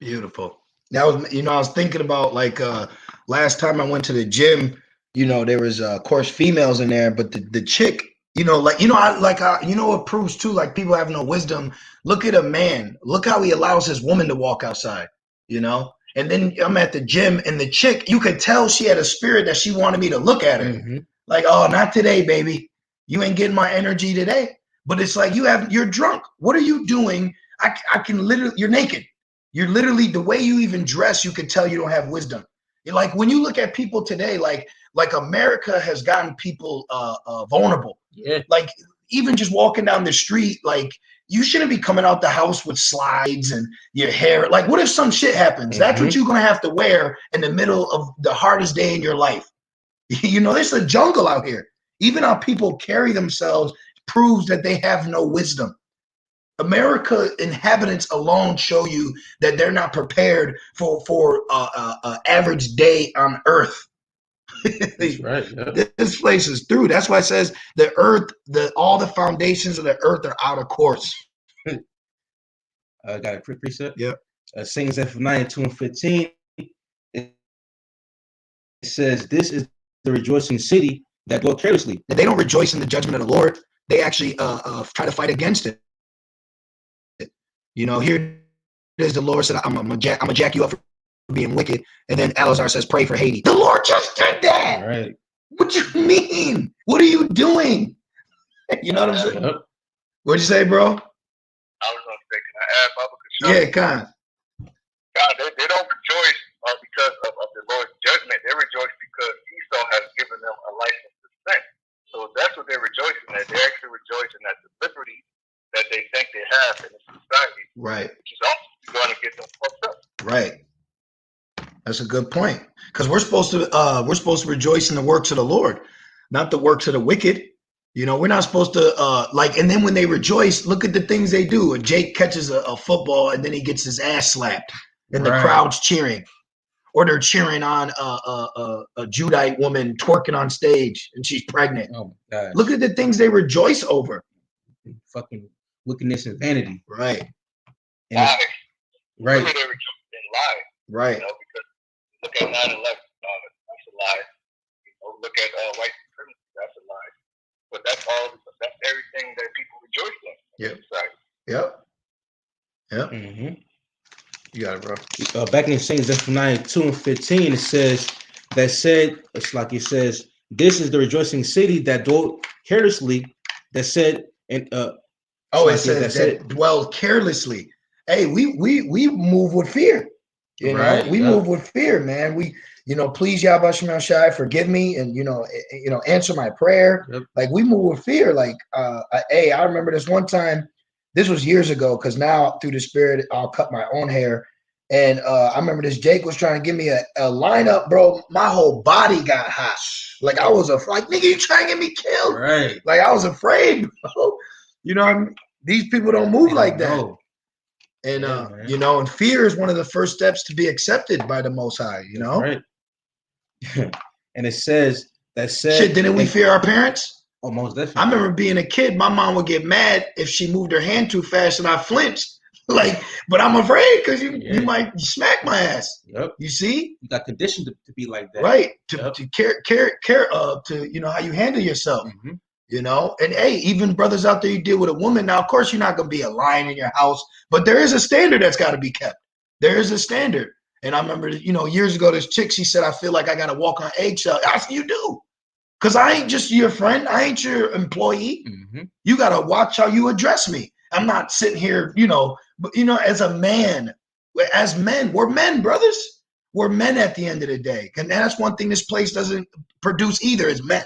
Speaker 2: Beautiful. That was, I was thinking about last time I went to the gym, there was of course females in there, but the chick, what proves too, like people have no wisdom. Look at a man, look how he allows his woman to walk outside, and then I'm at the gym and the chick, you could tell she had a spirit that she wanted me to look at her. Mm-hmm. Like, oh, not today, baby. You ain't getting my energy today. But it's like you're drunk. What are you doing? I can literally, you're naked. You're literally, the way you even dress, you can tell you don't have wisdom. Like when you look at people today, like America has gotten people vulnerable. Yeah. Like even just walking down the street, like you shouldn't be coming out the house with slides and your hair. Like what if some shit happens? Mm-hmm. That's what you're going to have to wear in the middle of the hardest day in your life. There's a jungle out here. Even how people carry themselves proves that they have no wisdom. America inhabitants alone show you that they're not prepared for average day on Earth.
Speaker 3: That's right. Yeah.
Speaker 2: This place is through. That's why it says the earth, all the foundations of the earth are out of course.
Speaker 3: I got a quick precept.
Speaker 2: Yeah.
Speaker 3: Saints F 9, 2 and 15. It says, "This is the rejoicing city that dwell carelessly."
Speaker 2: They don't rejoice in the judgment of the Lord. They actually try to fight against it. Here it is. The Lord said, I'm gonna jack you up for being wicked. And then Alazar says, pray for Haiti. The Lord just did that.
Speaker 3: All right.
Speaker 2: What you mean? What are you doing? You know what I'm saying? What'd you say, bro?
Speaker 5: I was going to say, can I add, Baba?
Speaker 2: Yeah,
Speaker 5: God, they don't rejoice
Speaker 2: That's a good point. Because we're supposed to rejoice in the works of the Lord, not the works of the wicked. You know, we're not supposed to and then when they rejoice, look at the things they do. Jake catches a football and then he gets his ass slapped and the crowd's cheering. Or they're cheering on a Judite woman twerking on stage and she's pregnant.
Speaker 3: Oh my gosh.
Speaker 2: Look at the things they rejoice over.
Speaker 3: Fucking wickedness and vanity.
Speaker 2: Right.
Speaker 3: And right.
Speaker 5: Look at every lie.
Speaker 2: Right.
Speaker 5: You know, because look at 9/11, that's a lie. You know, look at white supremacy, that's a lie. But that's everything that people rejoice in.
Speaker 2: Yep.
Speaker 5: Right.
Speaker 2: Yep. Yep.
Speaker 3: Mm-hmm.
Speaker 2: You got it, bro.
Speaker 3: Back in Saints Zephaniah 2:15, it says, that said, it's like it says, this is the rejoicing city that dwelt carelessly, that said, and
Speaker 2: it says that dwell carelessly. Hey, we move with fear. You know, we move with fear, man. We, you know, please Yahweh Shema Shai, forgive me, and you know, answer my prayer. Yep. Like we move with fear. Like, I remember this one time. This was years ago, because now through the Spirit, I'll cut my own hair. And I remember this Jake was trying to give me a lineup, bro. My whole body got hot. Like I was like, nigga, you trying to get me killed?
Speaker 3: Right.
Speaker 2: Like I was afraid, bro. You know what I mean? These people don't move like that. And you know, and fear is one of the first steps to be accepted by the Most High. You know,
Speaker 3: right? And it says that said,
Speaker 2: shit. Didn't we fear our parents?
Speaker 3: Oh, most definitely.
Speaker 2: I remember being a kid. My mom would get mad if she moved her hand too fast, and I flinched. Like, but I'm afraid because you might smack my ass.
Speaker 3: Yep.
Speaker 2: You see,
Speaker 3: you got conditioned to be like that,
Speaker 2: right? To care to you know how you handle yourself. Mm-hmm. You know, and hey, even brothers out there, you deal with a woman. Now, of course, you're not going to be a lion in your house, but there is a standard that's got to be kept. There is a standard. And I remember, you know, years ago, this chick, she said, I feel like I got to walk on eggshells. I said, you do. Because I ain't just your friend. I ain't your employee. Mm-hmm. You got to watch how you address me. I'm not sitting here, you know, but, you know, as a man, as men, we're men, brothers. We're men at the end of the day. And that's one thing this place doesn't produce either, is men.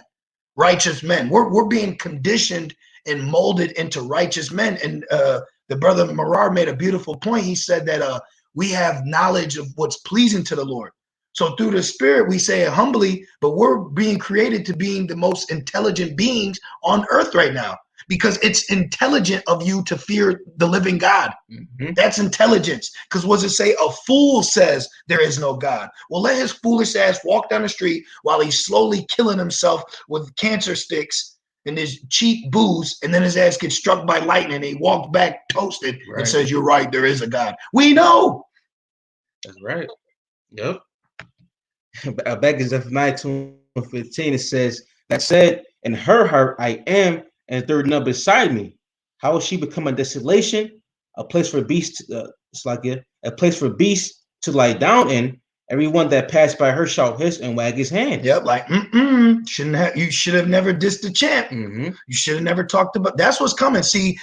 Speaker 2: Righteous men. We're being conditioned and molded into righteous men. And the brother Marar made a beautiful point. He said that we have knowledge of what's pleasing to the Lord. So through the Spirit, we say it humbly, but we're being created to being the most intelligent beings on earth right now, because it's intelligent of you to fear the living God. Mm-hmm. That's intelligence. Because what does it say? A fool says there is no God. Well, let his foolish ass walk down the street while he's slowly killing himself with cancer sticks and his cheap booze, and then his ass gets struck by lightning and he walks back toasted and says, you're right, there is a God. We know.
Speaker 3: That's right. Yep. Back in Zephaniah 2:15, it says, that said, in her heart I am, and there is none beside me. How will she become a desolation, a place for beasts? It's like a place for beasts to lie down in. Everyone that passed by her shall hiss and wag his hand.
Speaker 2: Yep, like you should have never dissed the champ. Mm-hmm. You should have never talked about. That's what's coming. See,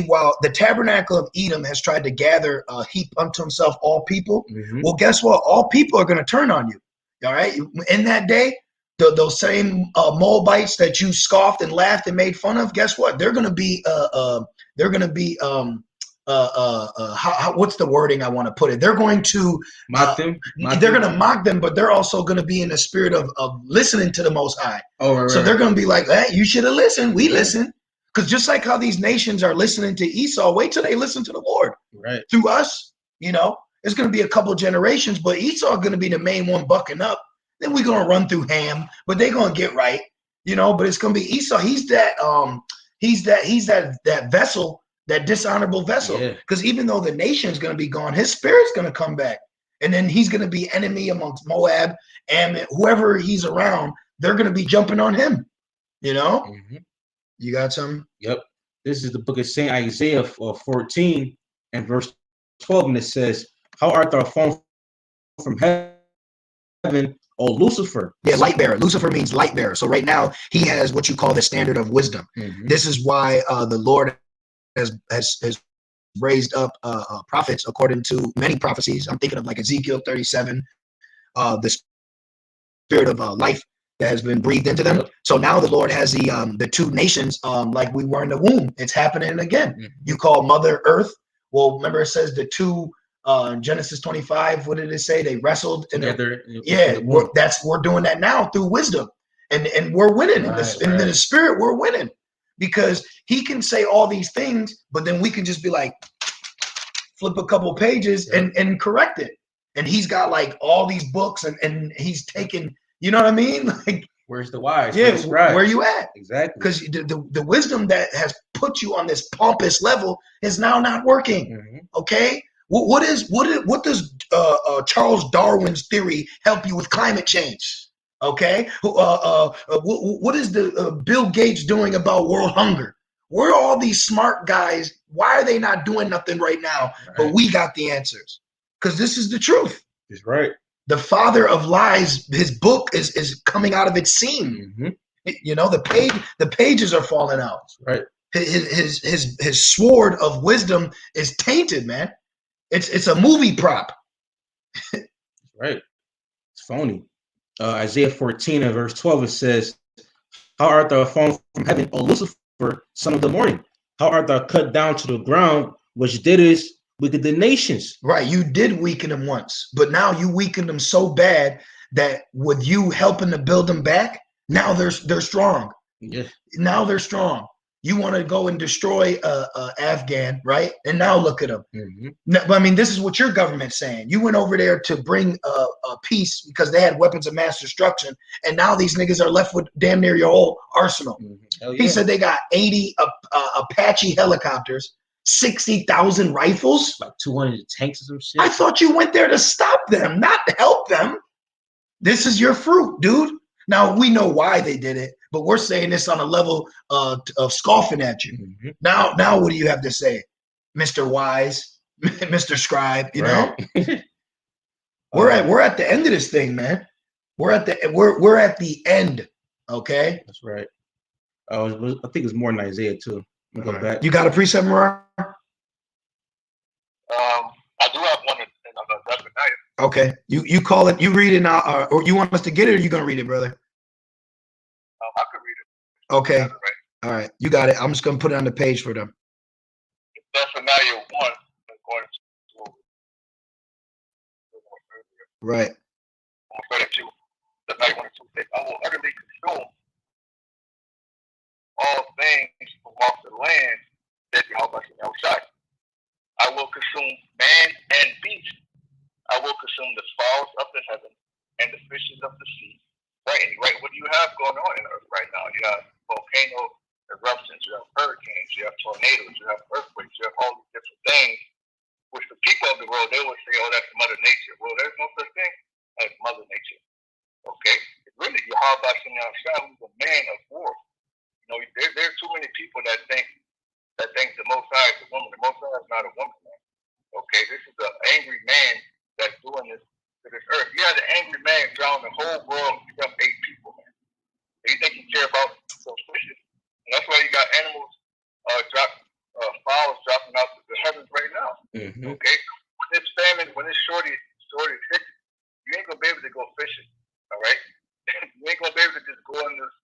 Speaker 2: while the tabernacle of Edom has tried to gather a heap unto himself all people, mm-hmm. Well, guess what? All people are going to turn on you. All right, in that day. Those same Moabites that you scoffed and laughed and made fun of, guess what? They're going to be what's the wording I want to put it? They're going to
Speaker 3: mock them.
Speaker 2: They're going to mock them, but they're also going to be in the spirit of listening to the Most High. So they're going to be like, hey, you should have listened. We listen. Because just like how these nations are listening to Esau, wait till they listen to the Lord.
Speaker 3: Right.
Speaker 2: Through us, you know, it's going to be a couple generations, but Esau is going to be the main one bucking up. Then we're going to run through Ham, but they're going to get right, you know, but it's going to be Esau. He's that vessel, that dishonorable vessel. Because even though the nation's going to be gone, his spirit's going to come back. And then he's going to be enemy amongst Moab, and whoever he's around, they're going to be jumping on him, you know? Mm-hmm. You got something?
Speaker 3: Yep. This is the book of St. Isaiah 14 and verse 12, and it says, how art thou fallen from heaven, O Lucifer?
Speaker 2: Yeah, light bearer. Lucifer means light bearer. So right now he has what you call the standard of wisdom. Mm-hmm. This is why the Lord has raised up prophets according to many prophecies. I'm thinking of like Ezekiel 37, the spirit of life that has been breathed into them. So now the Lord has the two nations like we were in the womb. It's happening again. Mm-hmm. You call Mother Earth. Well, remember it says the two Genesis 25, what did it say? They wrestled
Speaker 3: together.
Speaker 2: We're doing that now through wisdom, and we're winning in the spirit. We're winning because he can say all these things, but then we can just be like, flip a couple pages and correct it. And he's got like all these books, and he's taken, you know what I mean? Like,
Speaker 3: where's the wise?
Speaker 2: Yeah, where you at?
Speaker 3: Exactly.
Speaker 2: Because the wisdom that has put you on this pompous level is now not working. Okay. What does Charles Darwin's theory help you with climate change? Okay. What is the Bill Gates doing about world hunger? Where are all these smart guys? Why are they not doing nothing right now? But we got the answers because this is the truth.
Speaker 3: That's right.
Speaker 2: The father of lies, his book is coming out of its seam. You know, the pages are falling out.
Speaker 3: Right.
Speaker 2: His sword of wisdom is tainted, man. It's a movie prop.
Speaker 3: Right. It's phony. Isaiah 14 and verse 12, it says, how art thou fallen from heaven, O Lucifer, son of the morning? How art thou cut down to the ground, which didst weaken the nations?
Speaker 2: Right. You did weaken them once, but now you weakened them so bad that with you helping to build them back, now they're strong.
Speaker 3: Yeah.
Speaker 2: Now they're strong. You want to go and destroy Afghan, right? And now look at them. I mean, this is what your government's saying. You went over there to bring peace because they had weapons of mass destruction, and now these niggas are left with damn near your whole arsenal. He said they got 80 Apache helicopters, 60,000 rifles,
Speaker 3: like 200 tanks or some shit.
Speaker 2: I thought you went there to stop them, not to help them. This is your fruit, dude. Now we know why they did it, but we're saying this on a level of scoffing at you. Now what do you have to say, Mr. Wise, Mr. Scribe? You know, we're at the end of this thing, man. We're at the end. Okay,
Speaker 3: that's right. I think it's more than Isaiah too. Go back.
Speaker 2: You got a precept, Mariah?
Speaker 5: I do have one in Zephaniah.
Speaker 2: Okay, you call it. You read it now, or you want us to get it, or you gonna read it, brother?
Speaker 5: I could read it.
Speaker 2: Okay, all right, you got it. I'm just gonna put it on the page for them.
Speaker 5: Zephaniah 1, according to
Speaker 2: right.
Speaker 5: 32. Zephaniah 1 and 2 says, I will utterly consume all things from off the land that Yahweh outside. I will consume man and beast. I will consume the fowls of the heaven and the fishes of the sea. Right. What do you have going on in earth right now? You have volcano eruptions, you have hurricanes, you have tornadoes, you have earthquakes, you have all these different things, which the people of the world, they will say, oh, that's Mother Nature. Well, there's no such thing as Mother Nature. Okay? It's really Yahweh Shem, who's a man of war. You know, there are too many people that think the Most High is a woman. The Most High is not a woman, man. Okay? This is an angry man that's doing this to this earth. You had an angry man drown the whole world except 8 people, man. So you think you care about those fishes? And that's why you got animals fowls dropping out to the heavens right now. Okay? When it's famine, when it's shortage hits, you ain't gonna be able to go fishing. All right? You ain't gonna be able to just go and just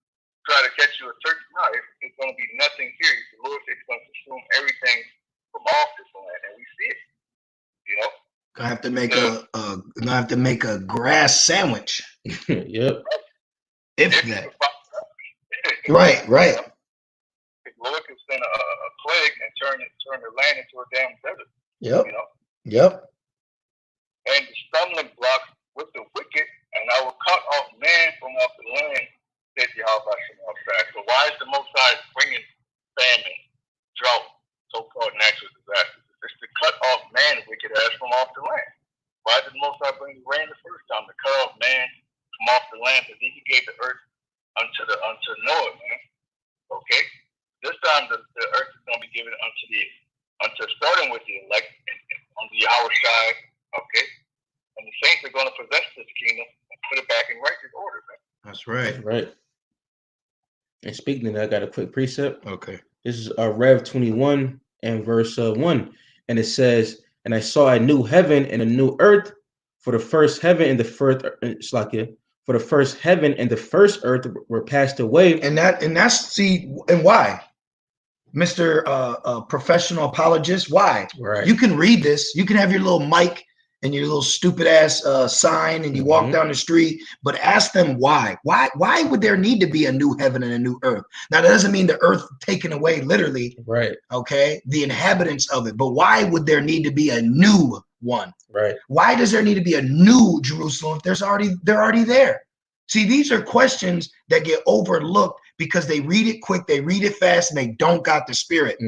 Speaker 5: try to catch you a turkey. No, it's gonna be nothing here. The Lord is gonna consume everything from off this land, and we see it. You know?
Speaker 2: Gonna have to make a grass sandwich.
Speaker 3: Yep.
Speaker 2: If that. Right.
Speaker 5: The Lord can send a plague and turn the land into a damn desert.
Speaker 2: Yep.
Speaker 5: You know?
Speaker 2: Yep.
Speaker 5: And the stumbling blocks with the wicked, and I will cut off man from off the land, said Yahweh Shem outside. So why is the Most High bringing famine, drought, so-called natural disasters? It's to cut off man, wicked ass, from off the land. Why did the Most High bring the rain the first time? To cut off man from off the land, because he gave the earth unto Noah, man. Okay? This time the earth is going to be given unto starting with the elect on the Yahweh side, okay? And the saints are going to possess this kingdom and put it back in righteous order, man.
Speaker 2: That's right.
Speaker 3: Right. And speaking of that, I got a quick precept.
Speaker 2: Okay.
Speaker 3: This is Rev 21 and verse 1. And it says, and I saw a new heaven and a new earth, for the first heaven and the first earth were passed away.
Speaker 2: And that's why? Mr. Professional Apologist. Why?
Speaker 3: Right.
Speaker 2: You can read this. You can have your little mic and your little stupid ass sign, and you walk down the street. But ask them why. Why would there need to be a new heaven and a new earth? Now that doesn't mean the earth taken away literally.
Speaker 3: Right.
Speaker 2: Okay, the inhabitants of it. But why would there need to be a new one?
Speaker 3: Right.
Speaker 2: Why does there need to be a new Jerusalem? They're already there. See, these are questions that get overlooked because they read it quick, they read it fast, and they don't got the spirit.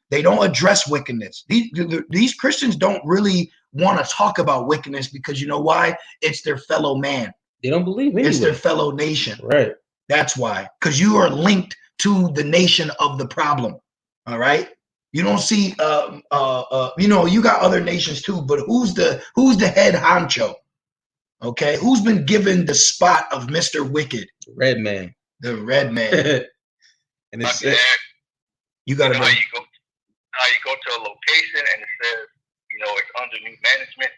Speaker 2: They don't address wickedness. These Christians don't really want to talk about wickedness because you know why? It's their fellow man.
Speaker 3: They don't believe anyway.
Speaker 2: It's their fellow nation.
Speaker 3: Right.
Speaker 2: That's why. Because you are linked to the nation of the problem. All right. You don't see you know, you got other nations too, but who's the head honcho? Okay, who's been given the spot of Mr. Wicked?
Speaker 3: Red man.
Speaker 2: The red man.
Speaker 3: And it's
Speaker 2: you got to
Speaker 5: how you go to a location and it says, you know, it's under new management.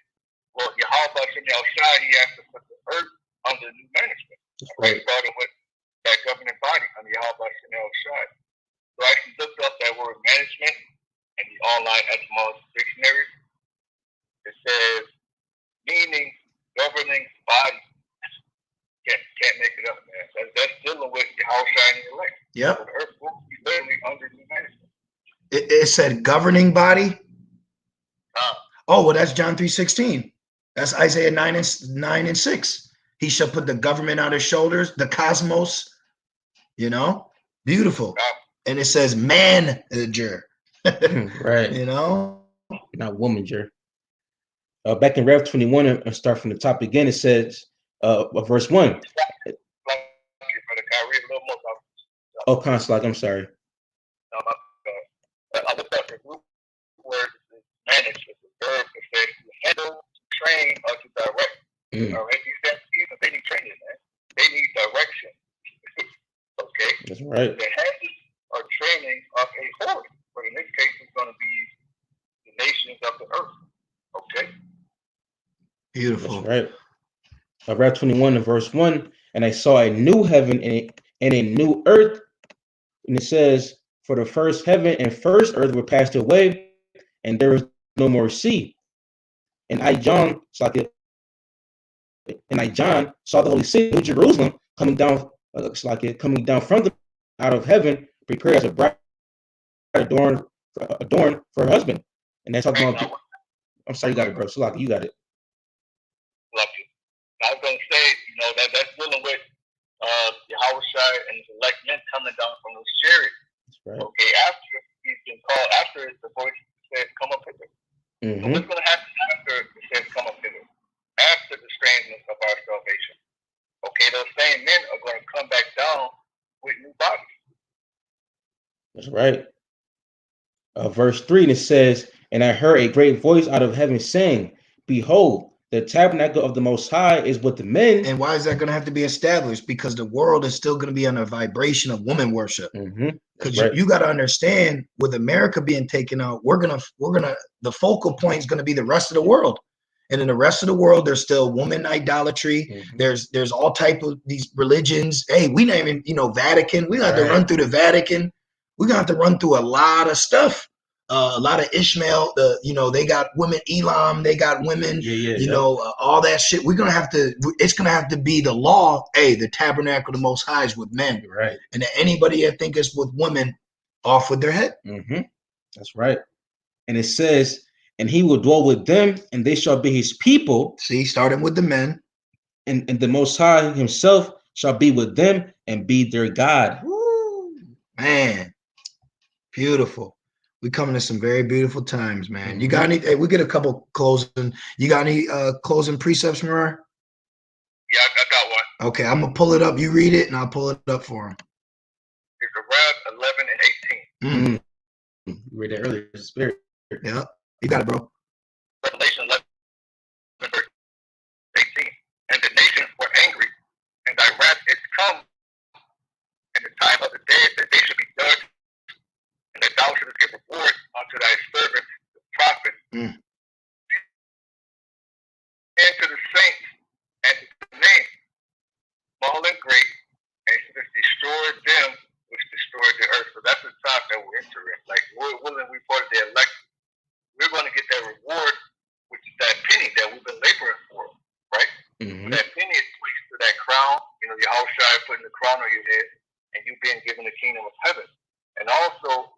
Speaker 5: Well, Yahweh from the outside, he has to put the earth under new management.
Speaker 3: right.
Speaker 5: Starting with that governing body under Yahweh from the outside. So I actually looked up that word management in the online etymology dictionary. It says meaning governing body. Can't make it up, man. That's dealing with Yahweh and the elect.
Speaker 2: Yep.
Speaker 5: So the earth will be literally under new management.
Speaker 2: It said governing body. Oh, well, that's John 3:16. That's Isaiah 9 and 6. He shall put the government on his shoulders, the cosmos, you know, beautiful. And it says manager.
Speaker 3: Right.
Speaker 2: You know,
Speaker 3: not womanger. Back in Rev 21, and start from the top again, it says, verse 1. Oh, Consulate, I'm sorry.
Speaker 5: I looked up the root word manage is the verb that says to handle, train, or to direct. All right, they need training, man. They need direction. Okay?
Speaker 3: That's right.
Speaker 5: The handling or training of a horde, but in this case, it's going to be the nations of the earth. Okay?
Speaker 2: beautiful.
Speaker 3: That's right. Rev 21 and verse 1, and I saw a new heaven and a new earth. And it says, for the first heaven and first earth were passed away, and there was no more sea. And I, John, saw the holy city, New Jerusalem, coming down, coming down from out of heaven, prepared as a bride adorned for her husband. And that's talking about. I'm sorry, you got it, bro. Salaki, you got it.
Speaker 5: Love you. I was going to say, you know, that's dealing with Yahweh and his elect men coming down from those chariots.
Speaker 3: Right.
Speaker 5: Okay, after he's been called, after the voice says, come up hither. So what's going to happen after it says, come up hither? After the strangeness of our salvation. Okay, those same men are going to come back down with new bodies.
Speaker 3: That's right. Verse 3, and it says, and I heard a great voice out of heaven saying, behold, the tabernacle of the Most High is with the men.
Speaker 2: And why is that going to have to be established? Because the world is still going to be on a vibration of woman worship. Because you got to understand, with America being taken out, the focal point is going to be the rest of the world. And in the rest of the world, there's still woman idolatry. There's all type of these religions. Hey, we not even, Vatican. We got to run through the Vatican. We're going to have to run through a lot of stuff. A lot of Ishmael, they got women, Elam, they got women, all that shit. It's going to have to be the law. Hey, the tabernacle of the Most High is with men.
Speaker 3: Right.
Speaker 2: And anybody that think it's with women, off with their head.
Speaker 3: That's right. And it says, and he will dwell with them, and they shall be his people.
Speaker 2: See, starting with the men.
Speaker 3: And the Most High himself shall be with them and be their God.
Speaker 2: Woo, man, beautiful. We coming to some very beautiful times, man. You got any? Hey, we get a couple closing. You got any closing precepts, Marar?
Speaker 5: Yeah, I got one.
Speaker 2: Okay, I'm gonna pull it up. You read it, and I'll pull it up for him.
Speaker 5: It's around 11 and 18.
Speaker 3: You read that earlier. Spirit.
Speaker 2: Yeah, you got it, bro.
Speaker 5: Revelation 11, verse 18. And the nations were angry, and thy wrath is come, and the time of the day that they should be judged, and that thou shouldst give reward unto thy servants, the prophets, and to the saints, and to the name, small and great, and shouldst destroy them which destroyed the earth. So that's the time that we're entering. crown, you know, your house shy putting the crown on your head, and you being given the kingdom of heaven. And also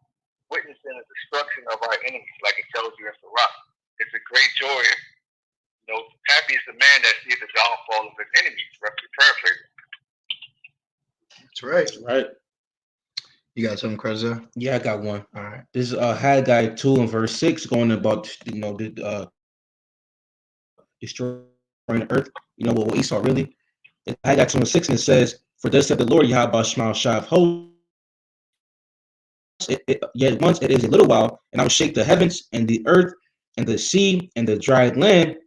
Speaker 5: witnessing the destruction of our enemies, like it tells you in Sirach. It's a great joy. You know, happy is the man that sees the downfall of his enemies. Roughly paraphrasing.
Speaker 2: That's right.
Speaker 3: That's right.
Speaker 2: You got something, Kreza?
Speaker 3: Yeah, I got one.
Speaker 2: All right.
Speaker 3: This is Haggai 2 and verse 6, going about, you know, the destroying the earth. You know what Esau really? Haggai 2 and 6, and it says, "For thus said the Lord Yahweh Shema Shai of hosts, yet once it is a little while, and I will shake the heavens and the earth and the sea and the dry land,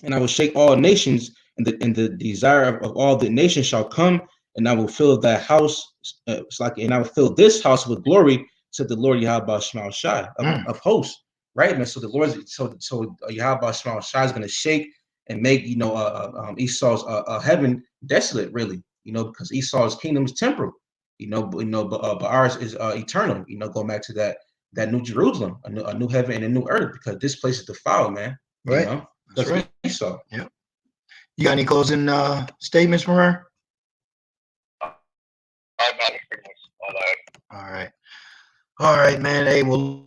Speaker 3: and I will shake all nations, and the desire of all the nations shall come, and I will fill that house, and I will fill this house with glory," said the Lord Yahweh Shema Shai of hosts. Right, man. So the Lord, so Yahweh Shema Shai is going to shake and make, you know, Esau's heaven desolate, really, you know, because Esau's kingdom is temporal, but ours is eternal. You know, going back to that New Jerusalem, a new heaven and a new earth, because this place is defiled, man.
Speaker 2: Right.
Speaker 3: You know,
Speaker 2: that's right.
Speaker 3: Esau.
Speaker 2: Yep. You got any closing statements from her? All right, man. Hey, well,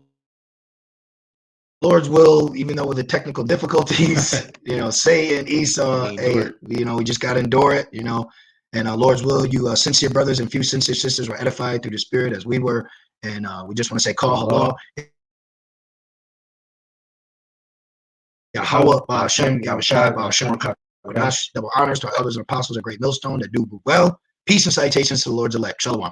Speaker 2: Lord's will, even though with the technical difficulties, you know, Satan, Esau, hey, you know, we just got to endure it, you know. And Lord's will, you sincere brothers and few sincere sisters were edified through the Spirit as we were. And we just want to say, call Allah. Yahweh, Hashem, Yahushua, Hashem, double honors to our elders and apostles, a great millstone that do well. Peace and salutations to the Lord's elect. Shalom.